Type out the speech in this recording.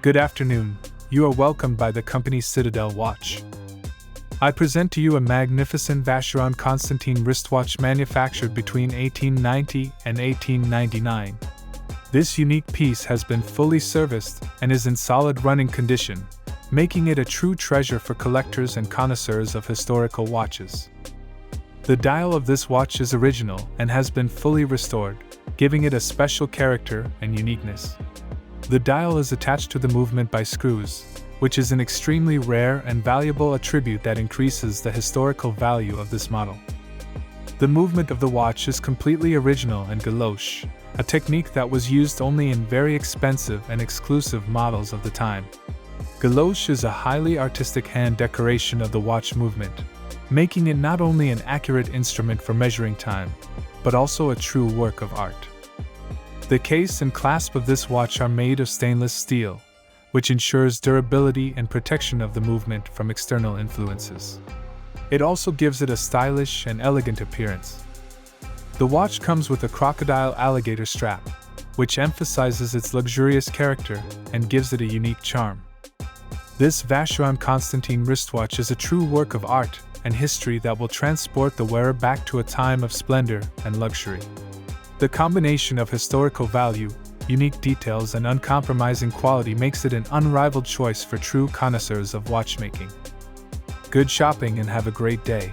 Good afternoon. You are welcomed by the company Citadel Watch. I present to you a magnificent Vacheron Constantin wristwatch manufactured between 1890 and 1899. This unique piece has been fully serviced and is in solid running condition, making it a true treasure for collectors and connoisseurs of historical watches. The dial of this watch is original and has been fully restored, giving it a special character and uniqueness. The dial is attached to the movement by screws, which is an extremely rare and valuable attribute that increases the historical value of this model. The movement of the watch is completely original and galoche, a technique that was used only in very expensive and exclusive models of the time. Galoche is a highly artistic hand decoration of the watch movement, making it not only an accurate instrument for measuring time, but also a true work of art. The case and clasp of this watch are made of stainless steel, which ensures durability and protection of the movement from external influences. It also gives it a stylish and elegant appearance. The watch comes with a crocodile alligator strap, which emphasizes its luxurious character and gives it a unique charm. This Vacheron Constantin wristwatch is a true work of art and history that will transport the wearer back to a time of splendor and luxury. The combination of historical value, unique details, and uncompromising quality makes it an unrivaled choice for true connoisseurs of watchmaking. Good shopping and have a great day.